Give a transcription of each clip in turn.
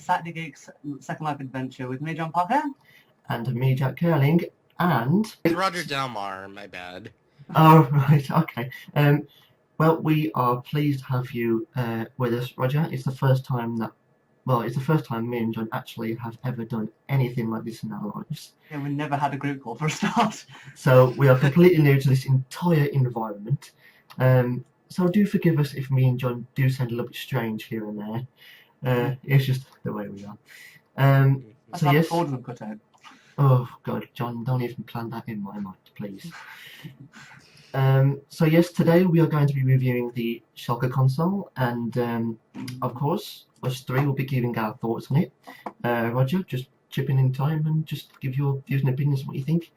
Saturday Geeks Second Life Adventure with me, John Parker. And me, Jack Curling, and... It's Roger Delmar, my bad. Oh, right, okay. Well, we are pleased to have you with us, Roger. It's the first time that... Well, it's the first time me and John actually have ever done anything like this in our lives. Yeah, we never had a group call for a start. So we are completely new to this entire environment. So do forgive us if me and John do sound a little bit strange here and there. It's just the way we are. That's So how yes. the board cut out. Oh God, John, don't even plant that in my mind, please. So yes, today we are going to be reviewing the SHALKA console, and of course, us three will be giving our thoughts on it. Roger, just chip in time and just give your views and opinions on what you think.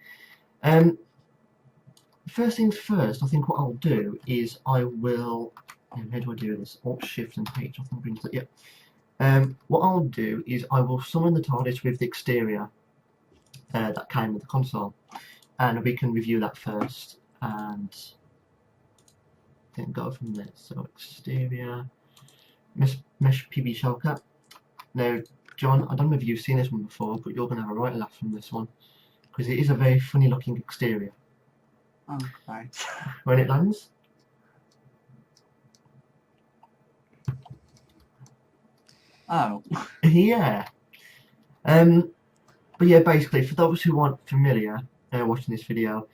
First things first, I think what I'll do is I will... How do I do this? Alt, Shift and H, I think brings it, yeah. What I'll do is I will summon the TARDIS with the exterior that came with the console, and we can review that first and then go from there. So exterior, Mesh PB SHALKA. Now, John, I don't know if you've seen this one before, but you're going to have a right laugh from this one because it is a very funny looking exterior. Oh, right. When it lands. Oh. Yeah. But yeah, basically, for those who aren't familiar watching this video,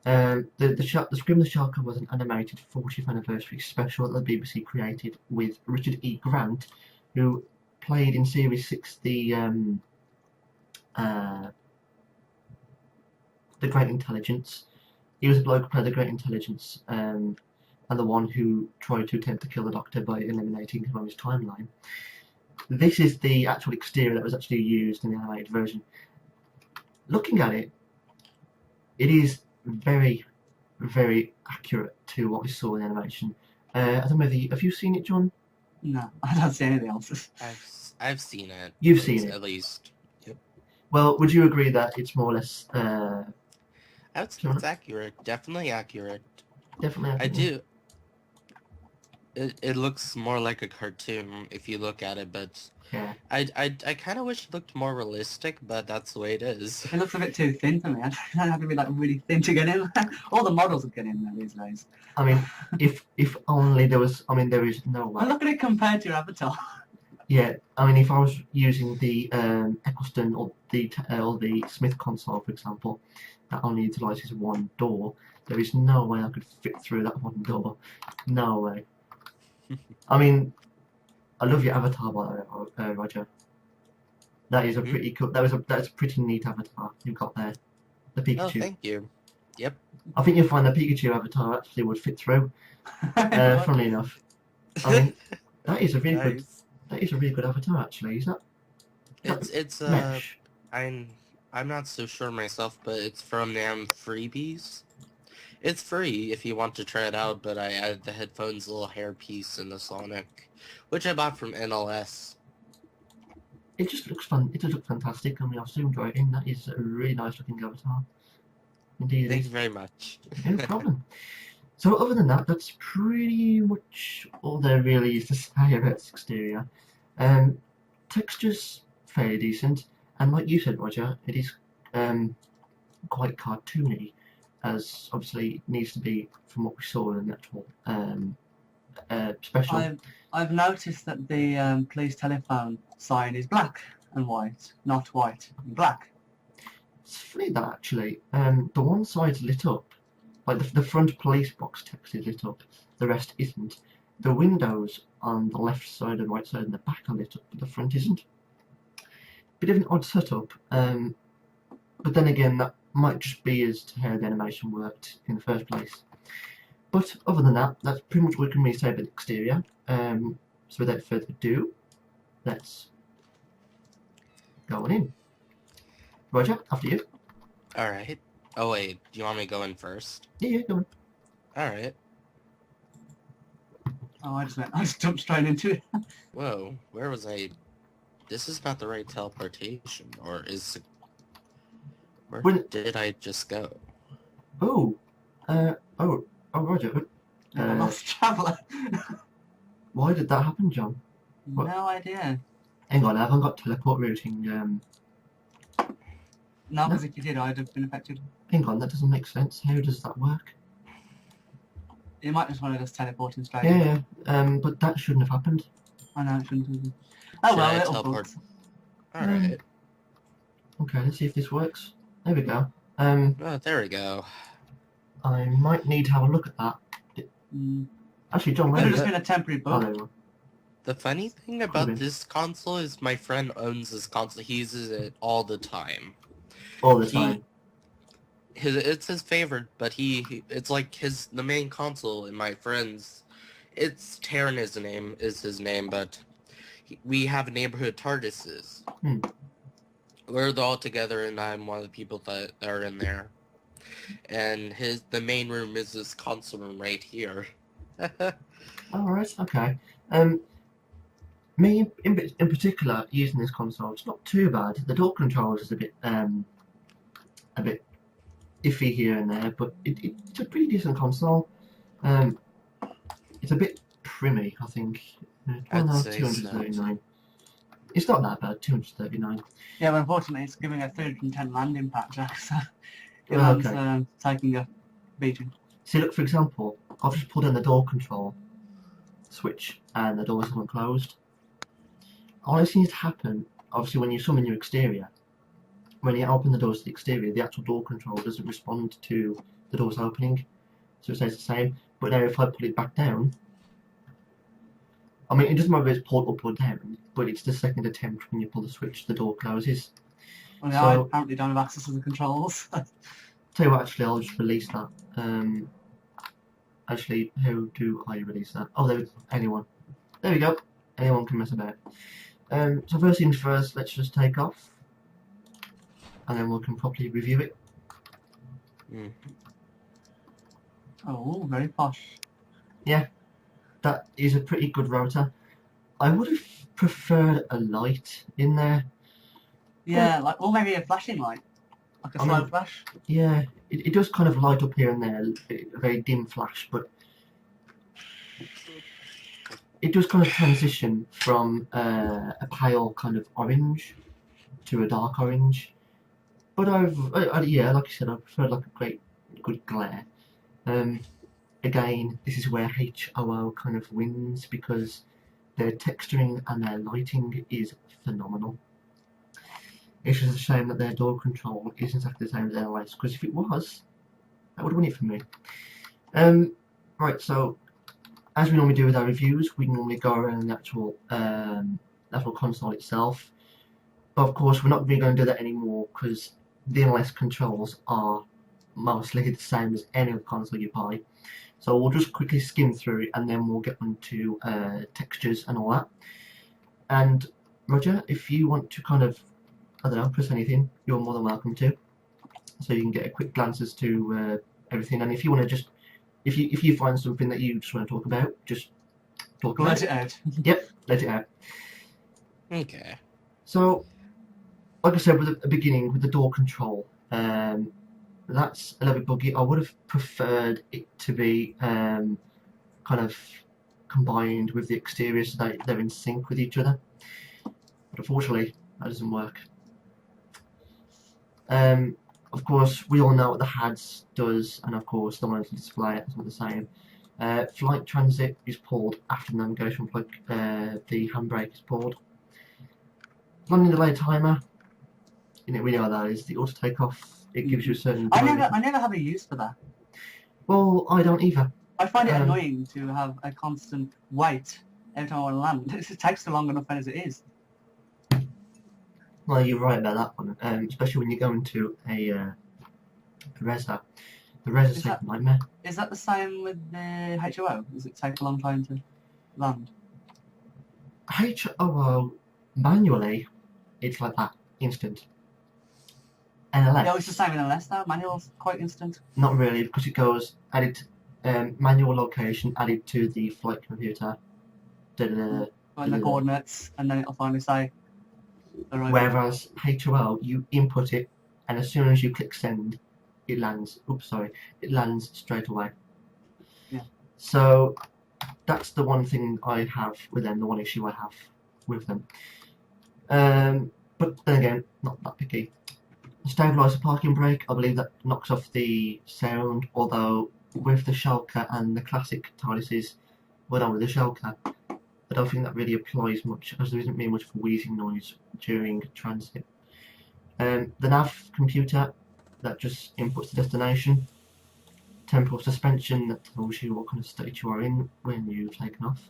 the Scream of the SHALKA was an animated 40th anniversary special that the BBC created with Richard E. Grant, who played in Series 6 the Great Intelligence. He was a bloke who played the Great Intelligence, and the one who tried to attempt to kill the Doctor by eliminating him on his timeline. This is the actual exterior that was actually used in the animated version. Looking at it, it is very, very accurate to what we saw in the animation. I don't know have you seen it, John? No, I don't see anything else. I've seen it. You've seen it? At least. Yep. Well, would you agree that it's more or less... It's accurate. Definitely accurate. Definitely accurate. I do. It looks more like a cartoon if you look at it, but yeah. I kind of wish it looked more realistic, but that's the way it is. It looks a bit too thin for me. I don't have to be like really thin to get in. All the models would get in there these days. I mean, if only there was... I mean, there is no way. And look at it compared to your Avatar. Yeah, I mean, if I was using the Eccleston or the Smith console, for example, that only utilises one door, there is no way I could fit through that one door. No way. I mean, I love your avatar, by the way, Roger. That is a pretty cool. That's a pretty neat avatar you've got there. The Pikachu. Oh, thank you. Yep. I think you'll find the Pikachu avatar actually would fit through. Funnily enough, I mean, that is a really Nice. good. That is a really good avatar, actually. Is that? It's Mesh? I'm not so sure myself, but it's from them freebies. It's free if you want to try it out, but I added the headphones, little hairpiece, and the Sonic, which I bought from NLS. It just looks fun. It does look fantastic. I mean, I've zoomed right in. That is a really nice looking avatar. Indeed. Thank you very much. No problem. So other than that, that's pretty much all there really is to say about its exterior. Texture's fairly decent, and like you said, Roger, it is quite cartoony, as obviously it needs to be from what we saw in the actual special. I've noticed that the police telephone sign is black and white, not white and black. It's funny that actually, the one side's lit up. Like the front police box text is lit up, the rest isn't. The windows on the left side and right side and the back are lit up, but the front isn't. Bit of an odd setup, but then again that might just be as to how the animation worked in the first place. But other than that, that's pretty much what we can really say about the exterior. So without further ado, let's go on in. Roger, after you. Alright. Oh wait, do you want me to go in first? Yeah, go on. Alright. Oh, I just jumped straight into it. Whoa, where was I? This is not the right teleportation, or is it... Where did I just go? Oh, Roger. Lost Traveller. Why did that happen, John? What? No idea. Hang on, I haven't got teleport routing. No, because if you did, I'd have been affected. Hang on, that doesn't make sense. How does that work? You might just want to just teleport him straight. Yeah, but that shouldn't have happened. I know, it shouldn't have been. Oh Should well, I little teleport? bugs. Alright. Okay, let's see if this works. There we go. Oh, there we go. I might need to have a look at that. Actually, John, Could where have is just it? been a temporary Oh, bug. there we go. The funny thing about this console is my friend owns this console. He uses it all the time. All the time. It's his favorite, but it's like the main console in my friend's. It's Taryn is his name, but we have neighborhood TARDISes. We're all together, and I'm one of the people that are in there. And the main room is this console room right here. Alright, okay. Me in particular using this console, it's not too bad. The door control is a bit iffy here and there, but it's a pretty decent console. It's a bit primmy, I think. I'd no, say 239. It's not that bad, 239. Yeah, but unfortunately, it's giving a 310 land impact, Jack, so it Oh, was okay. taking a beating. See, look, for example, I've just pulled in the door control switch and the doors haven't closed. All this needs to happen, obviously, when you summon your exterior. When you open the doors to the exterior, the actual door control doesn't respond to the doors opening, so it stays the same. But now if I pull it back down, I mean, it doesn't matter if it's pulled up or down, but it's the second attempt when you pull the switch, the door closes. Well, So- I apparently don't have access to the controls. Tell you what, actually, I'll just release that. Actually, how do I release that? Oh, anyone. There we go. Anyone can mess about. So first things first, let's just take off. And then we can properly review it. Oh, very posh. That is a pretty good router. I would have preferred a light in there. Yeah, like, or maybe a flashing light. Like a I slow mean- flash. Yeah, it does kind of light up here and there, a very dim flash, but it does kind of transition from a pale kind of orange to a dark orange. But yeah, like I said, I prefer like a good glare. Again, this is where HOO kind of wins because their texturing and their lighting is phenomenal. It's just a shame that their door control isn't exactly the same as NLS, because if it was, that would win it for me. Right, so as we normally do with our reviews, we normally go around the actual console itself. But of course, we're not really going to do that anymore because the NLS controls are mostly the same as any other console you buy. So we'll just quickly skim through it and then we'll get onto textures and all that. And Roger, if you want to kind of, I don't know, press anything, you're more than welcome to. So you can get a quick glance as to everything. And if you want to just, if you find something that you just want to talk about, just talk about Let it out. Yep, let it out. Okay. So, like I said, with the beginning, with the door control, that's a little bit buggy. I would have preferred it to be kind of combined with the exterior so that they're in sync with each other. But unfortunately, that doesn't work. Of course, we all know what the HADS does, and of course, the one to display it is not the same. Flight transit is pulled after the navigation plug. The handbrake is pulled. Landing delay timer. We know what that is. The auto takeoff. It gives you a certain. I never have a use for that. Well, I don't either. I find it annoying to have a constant wait every time I want to land. It takes so long enough as it is. Well, you're right about that one. Especially when you go into a Reza. The Reza's like a nightmare. Is that the same with the HOO? Does it take a long time to land? HOO manually, it's like that, instant. NLS. Yeah, it's the same in NLS now. Manual's quite instant. Not really, because it goes added manual location added to the flight computer. And the coordinates, and then it'll finally say. Whereas HOL, you input it, and as soon as you click send, it lands. Oops, sorry, it lands straight away. Yeah. So that's the one thing I have with them, the one issue I have with them. But then again, not that picky. Stabiliser parking brake, I believe that knocks off the sound, although with the Schalka and the classic TARDISes, well done with the Schalka, I don't think that really applies much, as there isn't really much of a wheezing noise during transit. The nav computer, that just inputs the destination. Temporal suspension, that tells you what kind of state you are in when you've taken off.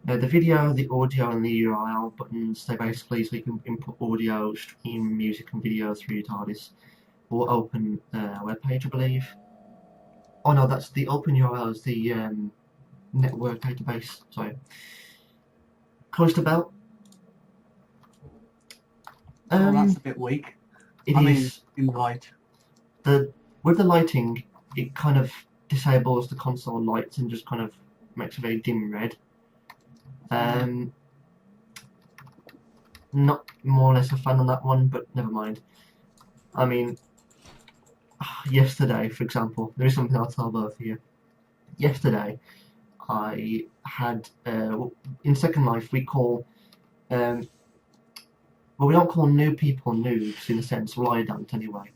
The video, the audio, and the URL buttons, they basically, so you can input audio, stream music and video through your TARDIS, or open a web page, I believe. Oh no, that's the open URL is the network database. Sorry. Cloister belt. Oh, that's a bit weak. It I mean, is in the light. with the lighting, it kind of disables the console lights and just kind of makes a very dim red. Not more or less a fan on that one, but never mind. I mean, yesterday, for example, there is something I'll tell both of you. Yesterday, I had in Second Life we call well, we don't call new people noobs in a sense. Well, I don't anyway.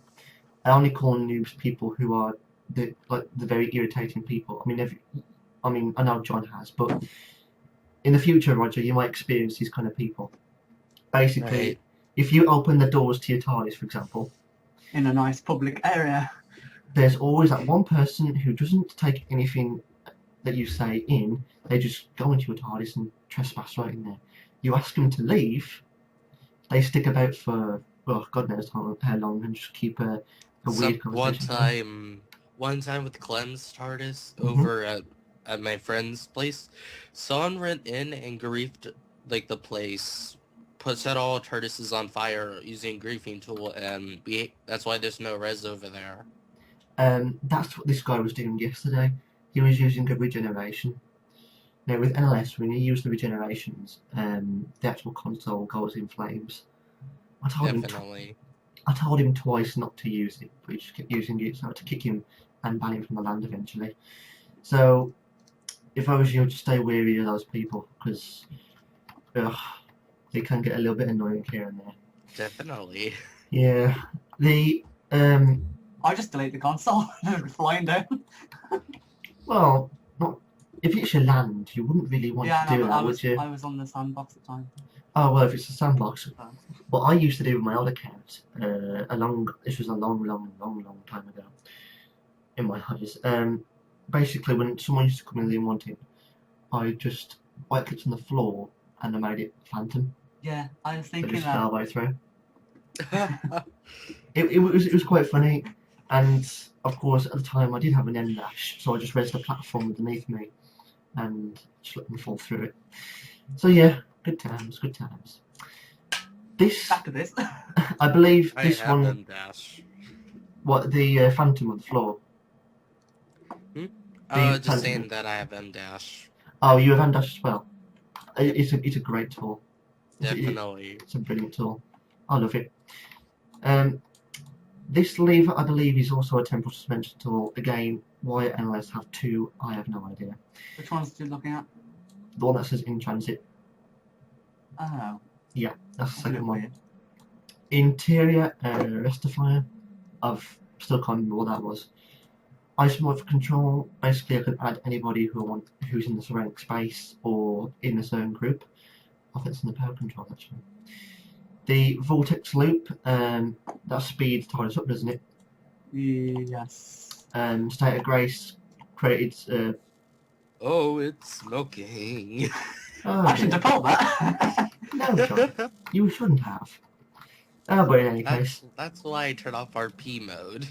I only call noobs people who are the very irritating people. I mean, I know John has, but in the future, Roger, you might experience these kind of people. Basically, Right. if you open the doors to your TARDIS, for example, In a nice public area. there's always that one person who doesn't take anything that you say in. They just go into your TARDIS and trespass right in there. You ask them to leave, they stick about for, well, God knows how long, and just keep a weird conversation. One time with Clem's TARDIS Mhm. over at my friend's place, someone went in and griefed the place, set all TARDISes on fire using a griefing tool, and that's why there's no res over there. That's what this guy was doing yesterday. He was using a regeneration. Now with NLS, when you use the regenerations, the actual console goes in flames. I told him twice not to use it, but he just kept using it, so I had to kick him and ban him from the land eventually. So, if I was you, just stay wary of those people, because they can get a little bit annoying here and there. Definitely. Yeah. I just delete the console and flying down. Well, not if it's your land, you wouldn't really want to do that, would you? I was on the sandbox at the time. Oh well, if it's a sandbox. What I used to do with my old account, this was a long time ago, in my eyes. Basically, when someone used to come in and they wanted, I just right clicked on the floor and I made it phantom. Yeah, I was It thinking just that. fell right through. It was quite funny, and of course at the time I did have an M dash, so I just raised the platform underneath me and just let them fall through it. So yeah, good times. Back to this. I believe I this have one. M-dash. What, the phantom on the floor? Just phantom. saying that I have M-dash. Oh, you have M-dash as well. It's a great tool. Definitely. It's a brilliant tool. I love it. This lever, I believe, is also a temporal suspension tool. Again, why NLS have two, I have no idea. Which one's you looking at? The one that says in transit. Oh. Yeah, that's the second one. Weird. Interior rectifier. I've still can't remember what that was. Isomorphic control. Basically, I can add anybody who's in the surrounding space or in a certain group. I think it's in the power control actually. The vortex loop. That speeds TARDIS up, doesn't it? Yes. State of grace created. Oh, it's smoking. Oh, I should have told that. No, John, you shouldn't have. Oh, but in any case, That's why I turn off RP mode.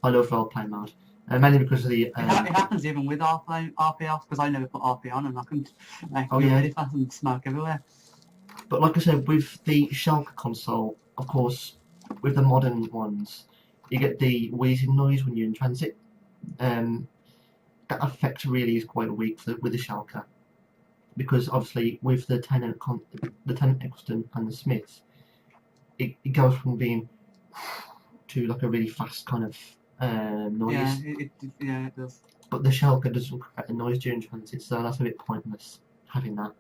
I love roleplay mode, mainly because of the. It happens even with RP off, because I never put RP on and I couldn't make it really fast and smoke everywhere. But like I said, with the Schalka console, of course, with the modern ones, you get the wheezing noise when you're in transit. That effect really is quite weak with the Schalka, because obviously with the Tenant Eccleston and the Smiths, it goes from being to like a really fast kind of noise. Yeah, it does. But the Schalka doesn't create a noise during transit, so that's a bit pointless having that.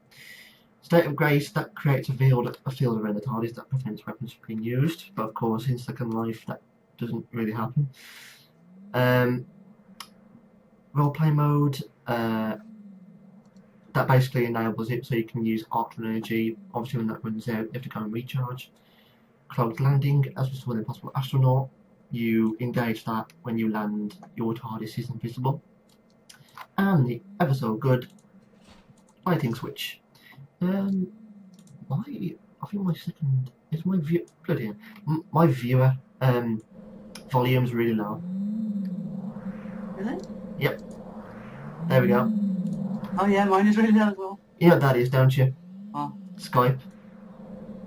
State of grace, that creates a field around the TARDIS that prevents weapons from being used, but of course in Second Life that doesn't really happen. Roleplay mode, that basically enables it so you can use Arctic energy. Obviously when that runs out you have to go and recharge. Cloud landing, as we saw in Impossible Astronaut, you engage that when you land, your TARDIS is invisible. And the ever so good lighting switch. I think my second is my view. Bloody hell. My viewer volume's really low. Is it? Yep. There we go. Oh yeah, mine is really low as well. You know what that is, don't you? Oh. Skype.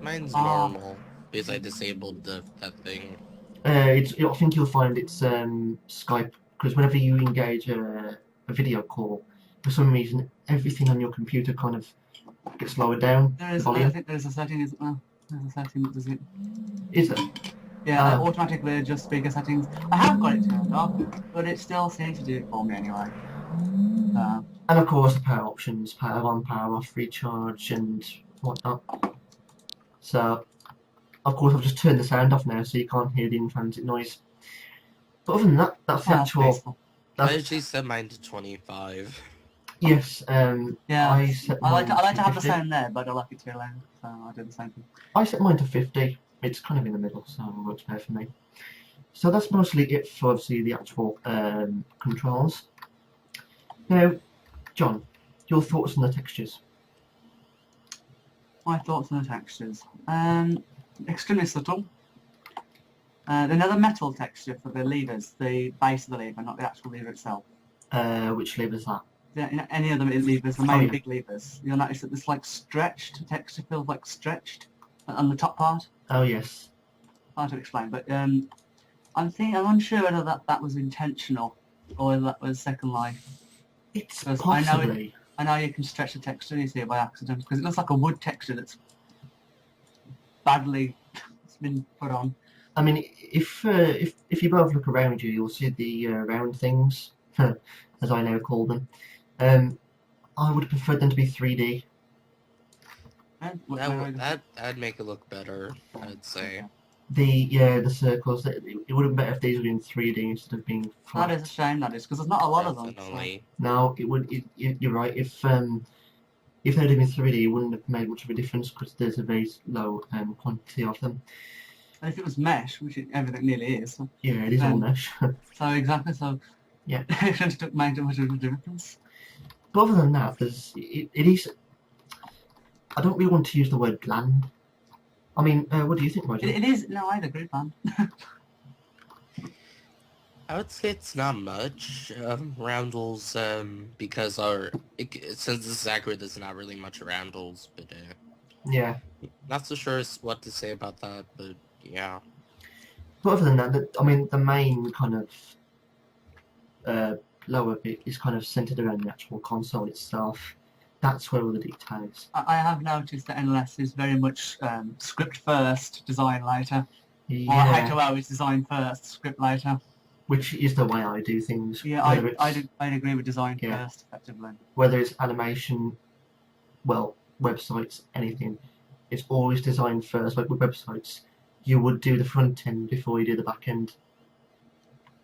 Mine's normal because I disabled that thing. I think you'll find it's Skype, because whenever you engage a video call, for some reason everything on your computer kind of gets lowered down. I think there's a setting, isn't there? There's a setting that does it. Is there? Yeah, automatically adjust speaker settings. I have got it turned off, but it still seems to do it for me anyway. And of course the power options, power on, power off, recharge and whatnot. So, of course I've just turned the sound off now so you can't hear the in-transit noise. But other than that, that's the actual... I actually set mine to 25. Yes, yeah, I like to have the 50. sound there, but I like it too loud, so I do the same thing. I set mine to 50. It's kind of in the middle, so it works better for me. So that's mostly it for obviously the actual controls. Now, John, your thoughts on the textures? My thoughts on the textures. Extremely subtle. Another metal texture for the levers, the base of the lever, not the actual lever itself. Which lever's that? Yeah, any other levers, the main big levers. You'll notice that this like stretched texture feels like stretched on the top part. Oh yes. Hard to explain, but I'm unsure whether that was intentional or whether that was Second Life. It's possibly. I know you can stretch the texture, you see it by accident, because it looks like a wood texture that's badly been put on. I mean, if you both look around you, you'll see the round things, as I now call them. I would prefer them to be 3D. That'd make it look better, I'd say. The circles, it would have been better if these were in 3D instead of being flat. That is a shame, that is, because there's not a lot of them. So. No, you're right. If they'd have been 3D, it wouldn't have made much of a difference because there's a very low quantity of them. And if it was mesh, which everything nearly is. So, yeah, it is all mesh. So exactly, so yeah, it shouldn't make much of a difference. But other than that, it is. I don't really want to use the word bland. I mean, what do you think, Roger? It is. No, I'd agree, man. I would say it's not much roundels, because since this is accurate, there's not really much roundels, but yeah, not so sure what to say about that, but yeah. But other than that, I mean, the main kind of lower bit is kind of centered around the actual console itself. That's where all the detail is. I have noticed that NLS is very much script first, design later. Yeah. Or H2O is design first, script later. Which is the way I do things. Yeah, I'd agree with design first, effectively. Whether it's animation, well, websites, anything, it's always design first. Like with websites, you would do the front end before you do the back end.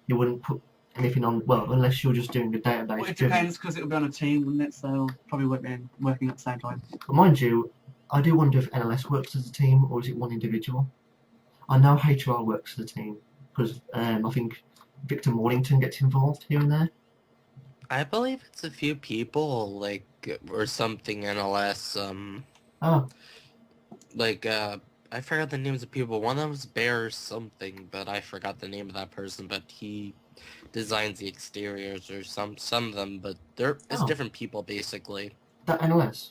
You wouldn't put anything on, well, unless you're just doing a database. Well, it depends, because it would be on a team, wouldn't it? So probably wouldn't be working at the same time. But mind you, I do wonder if NLS works as a team, or is it one individual? I know HOL works as a team, because I think Victor Mornington gets involved here and there. I believe it's a few people, like, or something NLS, Oh. Like, I forgot the names of people. One of them was Bear or something, but I forgot the name of that person, but he designs the exteriors, or some of them, but it's different people, basically. That NLS?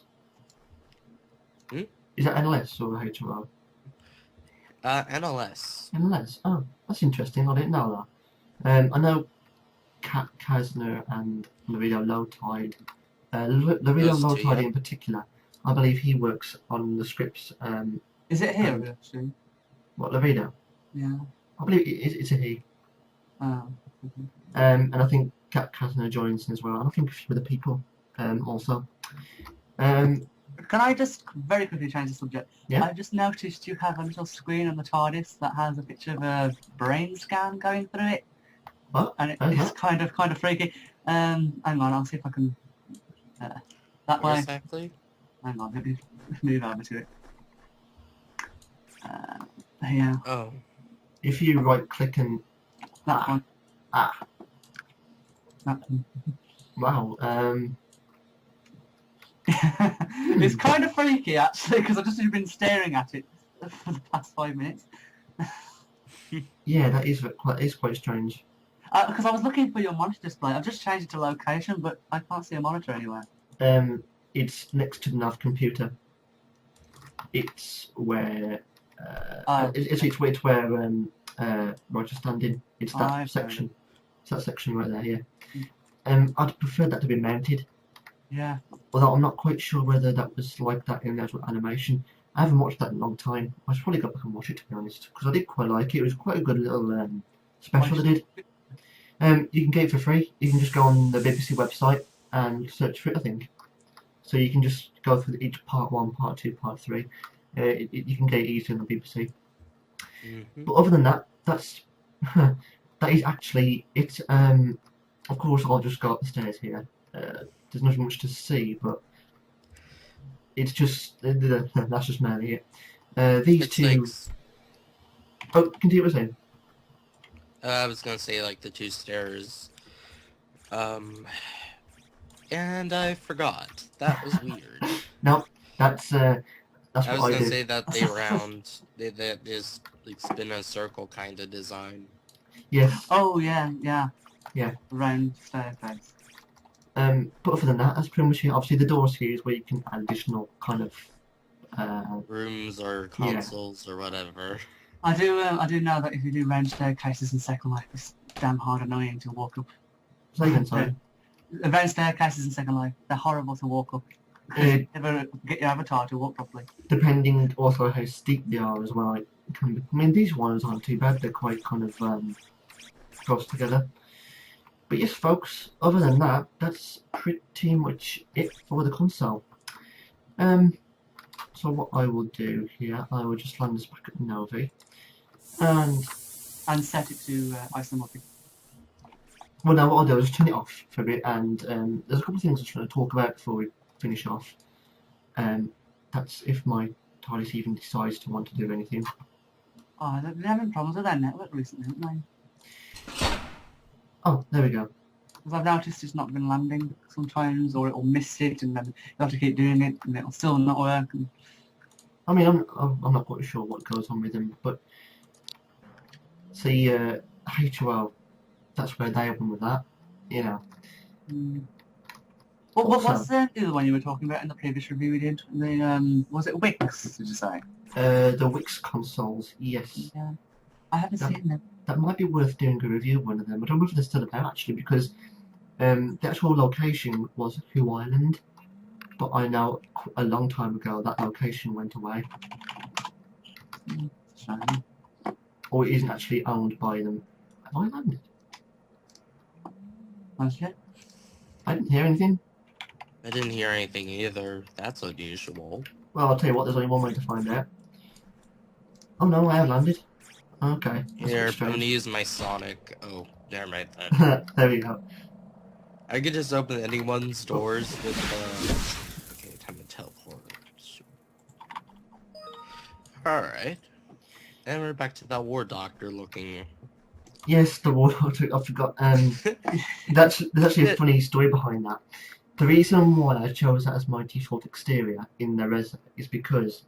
Hmm? Is that NLS or HOL? NLS. NLS? Oh, that's interesting. I didn't know that. I know Kasner and Laredo Lowtide. Laredo Lowtide in particular, I believe he works on the scripts. Is it here, actually? What, Laredo? Yeah. I believe it's a he. Oh. And I think Kasner joins as well. And I think a few other people also. Can I just very quickly change the subject? Yeah. I just noticed you have a little screen on the TARDIS that has a picture of a brain scan going through it. What? And How's it's that? kind of freaky. Hang on, I'll see if I can... that Where way. exactly? Hang on, let me move over to it. Yeah, Oh. If you right click and that one. ah, That one. wow, It's kind of freaky actually because I've just been staring at it for the past 5 minutes. yeah, that is quite strange. Because I was looking for your monitor display. I've just changed it to location, but I can't see a monitor anywhere. It's next to the nav computer. It's where it's where Roger's standing. It's that I've section. It's that section right there. Yeah. Mm. I'd prefer that to be mounted. Yeah. Although I'm not quite sure whether that was like that in the actual animation. I haven't watched that in a long time. I should probably go back and watch it, to be honest, because I did quite like it. It was quite a good little special they did. You can get it for free. You can just go on the BBC website and search for it, I think. So you can just go through each part 1, part 2, part 3. You can get it easily on the BBC. Mm-hmm. But other than that, that's that is actually it. Of course, I'll just go up the stairs here. There's nothing much to see, but it's just that's just mainly it. These It's two. like, Oh, continue what saying. I was gonna say like the 2 stairs. And I forgot. That was weird. No, that's I was what I gonna do. say that that is like spin a circle kind of design. Yes. Oh yeah. Yeah. Round staircase. But other than that, that's pretty much it. Obviously, the doors here is where you can add additional kind of Rooms or consoles or whatever. I do know that if you do round staircases in Second Life, it's damn hard annoying to walk up. Say again, sorry. Round staircases in Second Life, they're horrible to walk up. You never get your avatar to walk properly. Depending also how steep they are as well. It can be, I mean, these ones aren't too bad. They're quite kind of close together. But yes, folks, other than that, that's pretty much it for the console. So what I will do here, I will just land this back at Novi. And set it to isomorphic. well, now what I'll do is just turn it off for a bit, and there's a couple of things I just want to talk about before we finish off. That's if my TARDIS even decides to want to do anything. Oh, they're having problems with their network recently, haven't they? Oh, there we go. Because I've noticed it's not been landing sometimes, or it'll miss it, and then you have to keep doing it, and it'll still not work. And... I mean, I'm not quite sure what goes on with them, but see, HOL, that's where they open with that, you know. What Also- was the other one you were talking about in the previous review we did? The was it Wix? Did you say? The Wix consoles, yes. Yeah, I haven't seen them. That might be worth doing a review of one of them. I don't know if they're still about actually, because the actual location was Who Island, but I know a long time ago that location went away, Shame. or it isn't actually owned by them. Have I landed? Okay. I didn't hear anything. I didn't hear anything either. That's unusual. Well, I'll tell you what. There's only one way to find out. Oh no, I have landed. Okay. That's a bit Here, I'm strange. gonna use my Sonic. Oh, never mind that. There we go. I could just open anyone's doors with, okay, time to teleport. Alright. And we're back to that War Doctor looking. Yes, the water. I forgot. There's actually a funny story behind that. The reason why I chose that as my default exterior in the res is because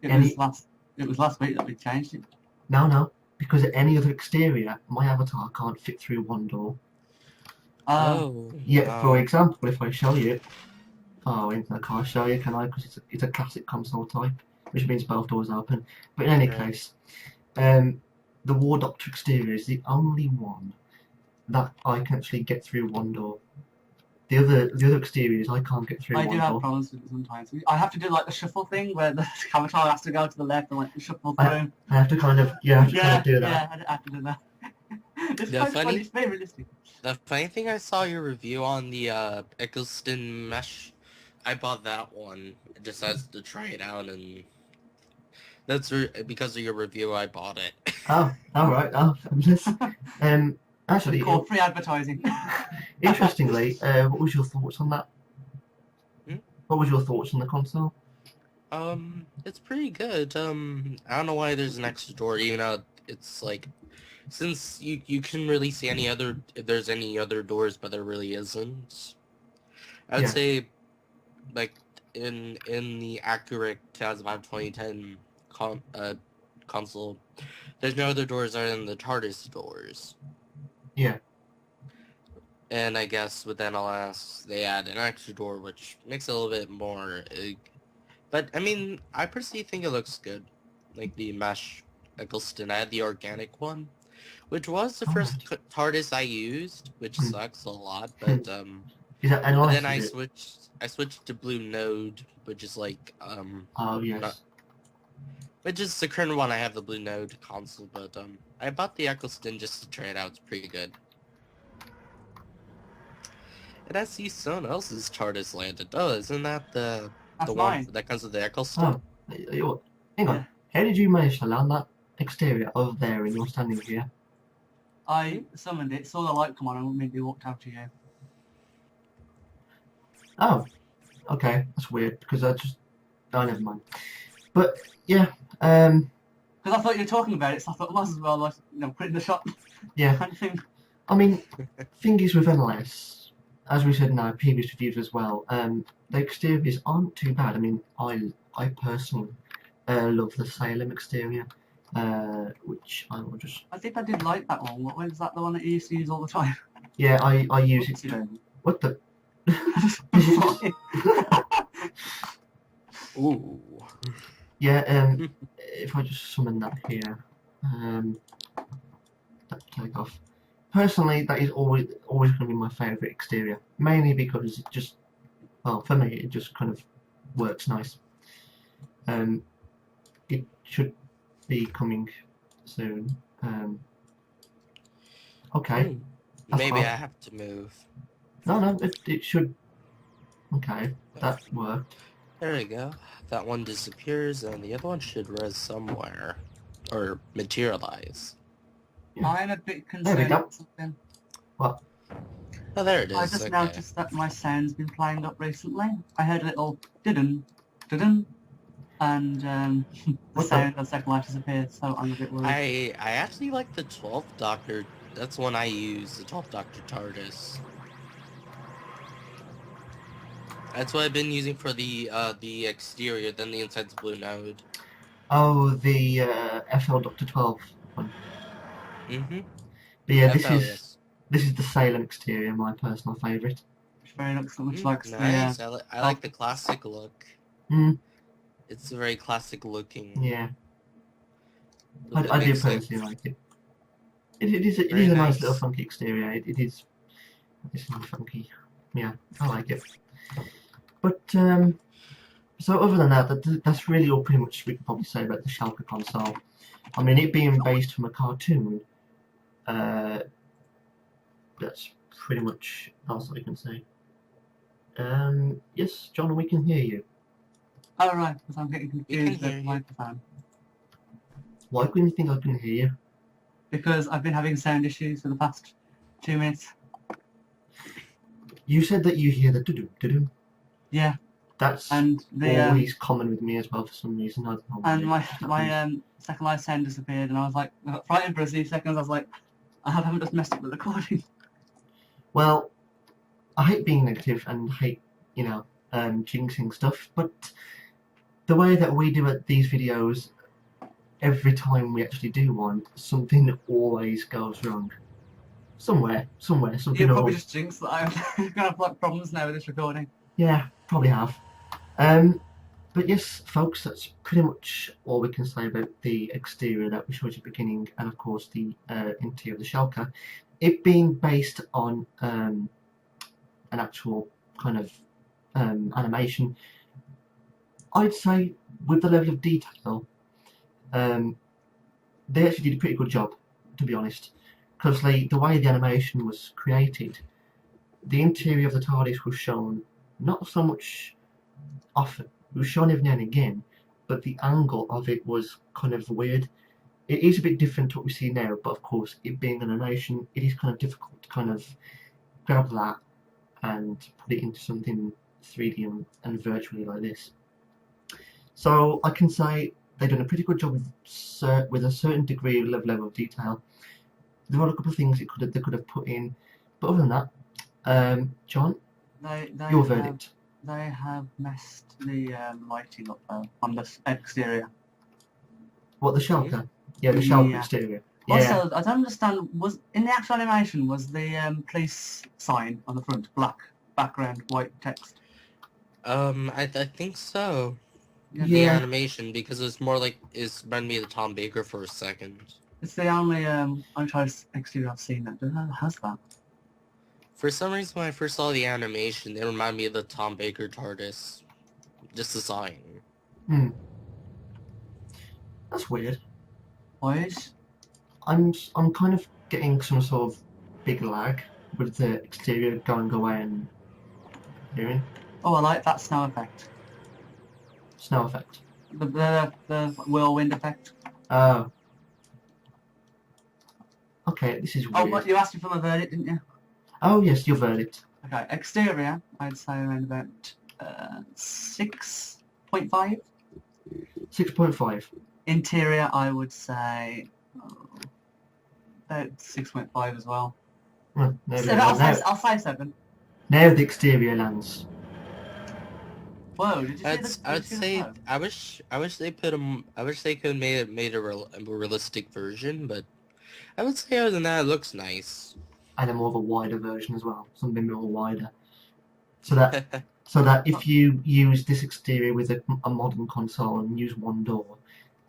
It Any- was last week that we changed it. no, because at any other exterior, my avatar can't fit through one door. Oh. Yeah, for example, if I show you, I can't show you, can I? Because it's a classic console type, which means both doors open. But in any Right. case, the War Doctor exterior is the only one that I can actually get through one door. The other exteriors I can't get through I one do have door. problems with it sometimes. I have to do like the shuffle thing where the avatar has to go to the left and like shuffle through. I have to kind of do that. Yeah, I have to do that. It's Yeah, quite funny. funny. It's very realistic. The funny thing, I saw your review on the Eccleston mesh I bought that one just as to try it out, and because of your review I bought it. Oh, alright, oh, fabulous. Actually, Called free advertising. interestingly, what was your thoughts on that? Hmm? What was your thoughts on the console? It's pretty good. I don't know why there's an extra door, even though it's like, since you can really see if there's any other doors, but there really isn't. I would Yeah. say, like, in the accurate 2005-2010 console, there's no other doors other than the TARDIS doors. Yeah. And I guess with NLS, they add an extra door, which makes it a little bit more... But, I mean, I personally think it looks good. Like the mesh Eccleston. I had the organic one, which was the first TARDIS I used, which sucks a lot, but, Is that NLS, but then is it? I switched to Blue Node, which is like, Oh, yes. which is the current one I have, the Blue Node console, but, I bought the Eccleston just to try it out. It's pretty good. And I see someone else's TARDIS landed. Oh, isn't that the That's one mine. that comes with the Eccleston? Oh, hang on. Yeah. How did you manage to land that exterior over there and you're standing here? I summoned it, saw the light come on, and maybe walked out to you. Oh, okay. That's weird, because I just... Oh, never mind. But, yeah, Because I thought you were talking about it, so I thought, might as well, like, put it in the shop. yeah. Kind of thing. I mean, thing is with NLS, as we said in our previous reviews as well, the exteriors aren't too bad. I mean, I personally love the Salem exterior, which I will just... I think I did like that one. What was that, the one that you used to use all the time? Yeah, I use What's it... it? What the... Ooh. Yeah, if I just summon that here, that take off. Personally, that is always going to be my favourite exterior, mainly because it just, well, for me, it just kind of works nice. It should be coming soon. Okay. Maybe fine. I have to move. No, it should. Okay, that worked. There we go. That one disappears, and the other one should res somewhere. Or materialize. I'm a bit There we concerned go. about something. What? Oh, there it is. I just Okay. noticed that my sound's been playing up recently. I heard a little didun, didun, and the What sound on second light disappeared, so I'm a bit worried. I actually like the 12th Doctor. That's one I use, the 12th Doctor TARDIS. That's what I've been using for the exterior, then the inside's Blue Node. Oh, the FL Doctor 12 one. Mm-hmm. But yeah, FL, this is the Salem exterior, my personal favourite. Which very looks so much like nice. the... I like the classic look. It's very classic looking. Yeah. I do personally like it. It is a Very nice nice. little funky exterior. It's funky. Yeah, I like it. But so other than that, that's really all pretty much we can probably say about the SHALKA console. I mean, it being based from a cartoon, that's pretty much all I can say. Yes, John, we can hear you. Oh right, because I'm getting confused hear with the you. microphone. Why couldn't you think I couldn't hear you? Because I've been having sound issues for the past 2 minutes. You said that you hear the doo-doo. Yeah, That's and the always common with me as well for some reason. I don't know and why. my second light sound disappeared, and I was like, I got frightened for a few seconds. I was like, I haven't just messed up the recording. Well, I hate being negative and hate, jinxing stuff, but the way that we do at these videos, every time we actually do one, something always goes wrong. Somewhere, something You probably always... just jinxed that I'm gonna have like problems now with this recording. Yeah, probably have. But yes, folks, that's pretty much all we can say about the exterior that we showed you at the beginning, and of course the interior of the SHALKA. It being based on an actual kind of animation, I'd say with the level of detail, they actually did a pretty good job, to be honest. Because the way the animation was created, the interior of the TARDIS was shown not so much often. It was shown every now and again, but the angle of it was kind of weird. It is a bit different to what we see now, but of course, it being an animation, it is kind of difficult to kind of grab that and put it into something 3D and virtually like this. So I can say they've done a pretty good job with a certain degree of level of detail. There are a couple of things they could have put in, but other than that, John, your verdict. They have messed the lighting up though, on the exterior. What, the Shalka? Yeah, the Shalka exterior. Yeah. Also, I don't understand, was in the actual animation, was the police sign on the front black background, white text? I think so. Yeah. The animation, because it's more like, it's reminded me of the Tom Baker for a second. It's the only Untitled exterior I've seen that has that. For some reason, when I first saw the animation, it reminded me of the Tom Baker TARDIS. Just the sign. That's weird. Boys? I'm kind of getting some sort of big lag with the exterior going away and appearing. Oh, I like that snow effect. Snow effect. The whirlwind effect. Oh. Okay, this is weird. Oh, but you asked me for my verdict, didn't you? Oh yes, your verdict. Okay, exterior, I'd say around about 6.5. 6.5. Interior, I would say about 6.5 as well. Well, I'll say 7. Now the exterior lands. Whoa! Did you I'd say I wish they put I wish they could have made a realistic version, but I would say other than that, it looks nice. And a more of a wider version as well, something more wider. So that if you use this exterior with a modern console and use one door,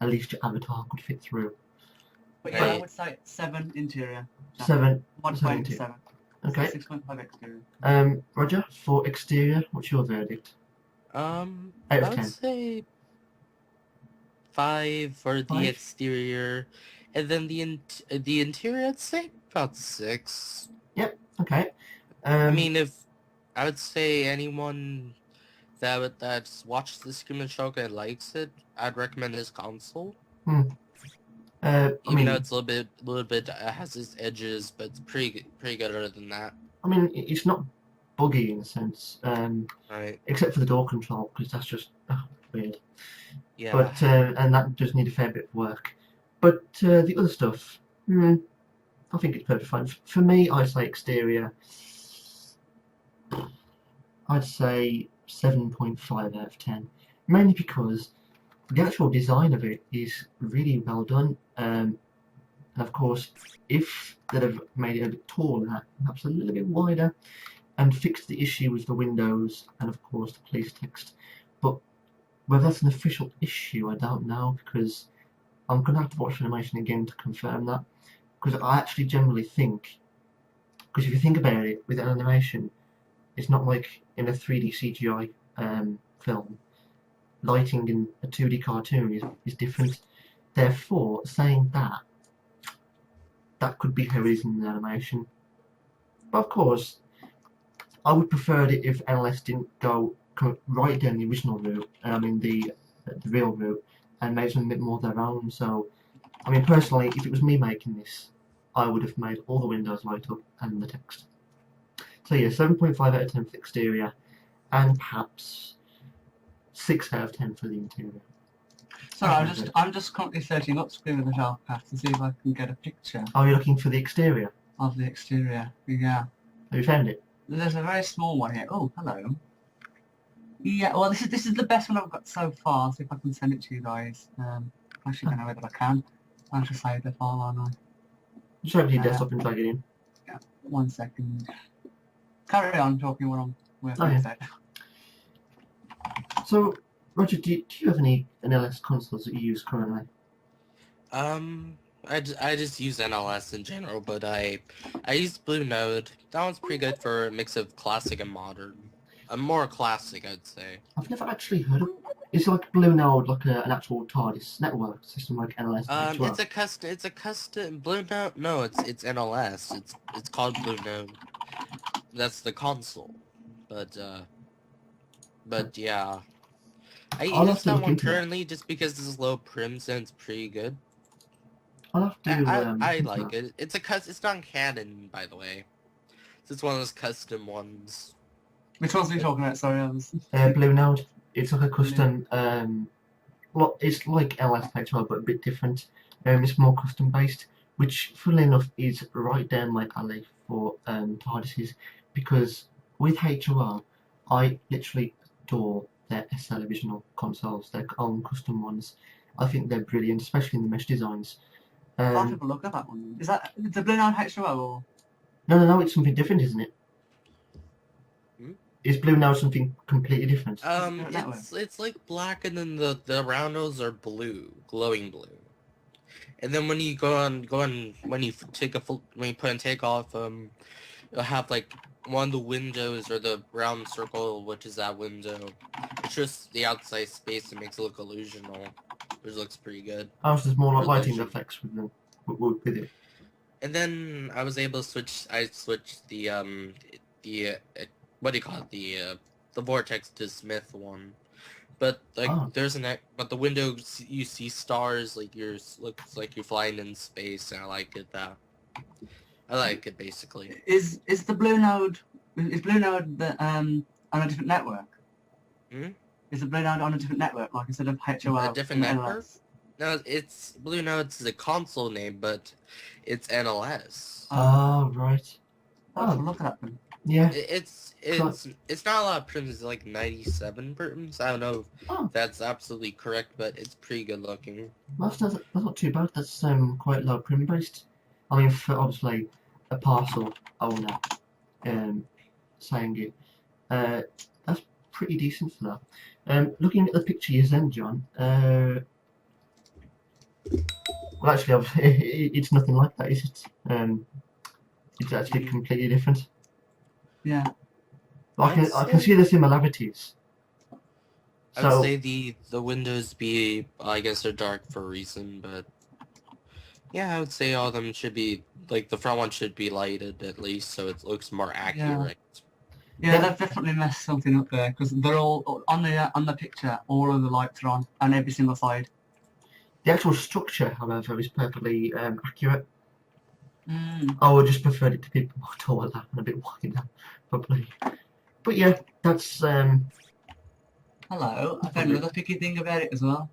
at least your avatar could fit through. But yeah, I would say 7 interior. 7. 1.7. Okay. 6.5 exterior. Roger, for exterior, what's your verdict? I Out of would 10. say 5 for the 5? exterior, and then the interior, I'd say about 6. Yep. Okay. I mean, if I would say anyone that's watched the Scream and Shoka and likes it, I'd recommend this console. Even though it's a little bit has its edges, but it's pretty good other than that. I mean, it's not buggy in a sense, Right. except for the door control, because that's just weird. Yeah. But and that does need a fair bit of work. But the other stuff, I think it's perfectly fine. For me, I'd say exterior. I'd say 7.5 out of 10, mainly because the actual design of it is really well done. And of course, if they'd have made it a bit taller, perhaps a little bit wider, and fixed the issue with the windows and of course the police text. But whether that's an official issue, I don't know, because I'm going to have to watch the animation again to confirm that. Because I actually generally think, because if you think about it, with an animation, it's not like in a 3D CGI film. Lighting in a 2D cartoon is different. Therefore, saying that could be how it is in the animation. But of course, I would prefer it if NLS didn't go right down the original route, the real route, and made something a bit more of their own. So, I mean, personally, if it was me making this, I would have made all the windows light up and the text. So yeah, 7.5 out of 10 for the exterior, and perhaps 6 out of 10 for the interior. Sorry, I'm just currently searching up Scream of the Shalka to see if I can get a picture Oh, you're looking for the exterior? of the exterior. Yeah. Have you found it? There's a very small one here. Oh, hello. Yeah, well, this is the best one I've got so far. I'll see if I can send it to you guys. Actually, I don't know whether I can. I'll just save the file, aren't I? Just open your desktop and drag it in. Yeah, 1 second. Carry on talking while I'm working Oh, yeah. this out. So, Roger, do you have any NLS consoles that you use currently? I just use NLS in general, but I use Blue Node. That one's pretty good for a mix of classic and modern. More classic, I'd say. I've never actually heard of. Is like Blue Node like an actual TARDIS network system like NLS? It's a custom Blue Node. No, it's NLS. It's called Blue Node. That's the console, but yeah. I I'll have use to that look one into that. currently just because it's low prims and it's pretty good. I'll have to. I look like into it. It's not canon, by the way. It's one of those custom ones. Which ones are you talking about? Sorry, I was... that. Blue Node. It's like a custom. Well, it's like LS Type 12, but a bit different. It's more custom based, which, funnily enough, is right down my alley for TARDISes, because with HOR, I literally adore their SL original consoles, their own custom ones. I think they're brilliant, especially in the mesh designs. I'll have a look at that one. Is that the Blue Node HOO or...? No, it's something different, isn't it? Hmm? Is Blue Node something completely different? It's like black, and then the roundels are blue, glowing blue. And then when you when you put and take off, you'll have like one of the windows or the round circle, which is that window. It's just the outside space that makes it look illusional, which looks pretty good. Oh, so there's more like lighting Illusion. effects with it. And then I was able to switch. I switched the what do you call it, the vortex to Smith one. But like but the window you see stars, like looks like you're flying in space, and I like it that. I like it basically. Is the Blue Node on a different network? Hmm? Is the Blue Node on a different network, like instead of HOO? A different and network? NLS? No, it's Blue Notes is a console name, but it's NLS. Oh, right. I'll have to look at that then. Yeah. It's not a lot of prims. It's like 97 prims. I don't know if that's absolutely correct, but it's pretty good looking. That's not too bad. That's quite low prim based. I mean, for obviously a parcel owner saying it, that's pretty decent for that. Looking at the picture you sent, John, well, actually, obviously, it's nothing like that, is it? It's actually completely different. Yeah. I can see the similarities. I would say the windows be, I guess they're dark for a reason, but yeah, I would say all of them should be, like, the front one should be lighted at least, so it looks more accurate. Yeah, they've definitely messed something up there, because they're all, on the picture, all of the lights are on, on every single side. The actual structure, however, is perfectly accurate. Mm. I would just prefer it to be more taller and a bit wider, probably. But yeah, that's... Hello, I found another picky thing about it as well.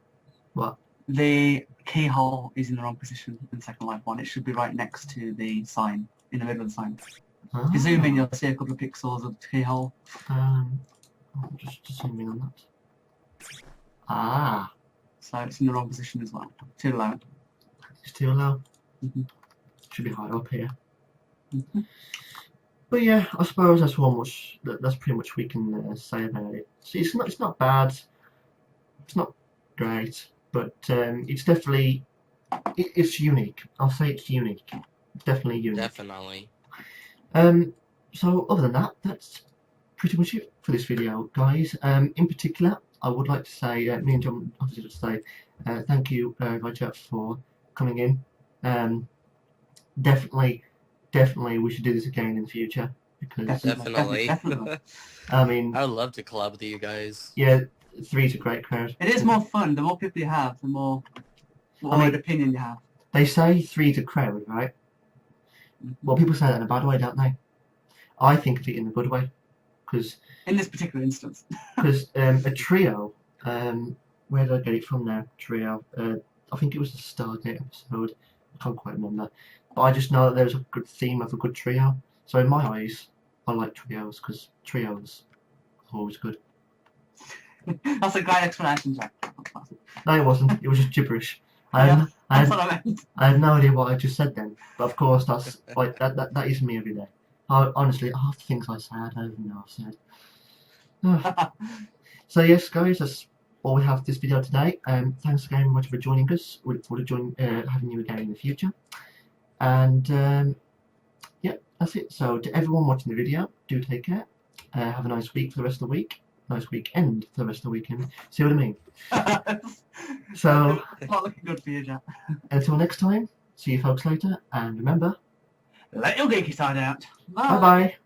What? The keyhole is in the wrong position in the Second Life one. It should be right next to the sign, in the middle of the sign. If you zoom in, you'll see a couple of pixels of the keyhole. I'll just zoom in on that. So it's in the wrong position as well. Too low. It's too low. Should be higher up here. But yeah, I suppose that's pretty much we can say about it. So it's not bad. It's not great, but it's definitely it's unique. I'll say it's unique. It's definitely unique. Definitely. So other than that, that's pretty much it for this video, guys. In particular, I would like to say, me and John obviously just say, thank you, Roger, for coming in. Definitely, we should do this again in the future, because Definitely. I mean, I would love to collab with you guys. Yeah, 3's a great crowd. It is more fun. The more people you have, the more opinion you have. They say 3's a crowd, right? Well, people say that in a bad way, don't they? I think of it in a good way, because in this particular instance, because a trio, where did I get it from now? Trio, I think it was the Stargate episode. I can't quite remember, but I just know that there's a good theme of a good trio. So in my eyes, I like trios because trios are always good. That's a great explanation, Jack. No, it wasn't. It was just gibberish. That's what I meant. I had no idea what I just said then, but of course that's like that is me every day. Honestly, half the things I say I don't even know I've said. So yes, guys, that's all we have for this video today. Thanks again very much for joining us. We look forward to having you again in the future. And yeah, that's it. So to everyone watching the video, do take care. Have a nice week for the rest of the week. Nice weekend for the rest of the weekend. See what I mean? So, not looking good for you, Jack. Until next time, see you folks later, and remember, let your geeky side out. bye bye.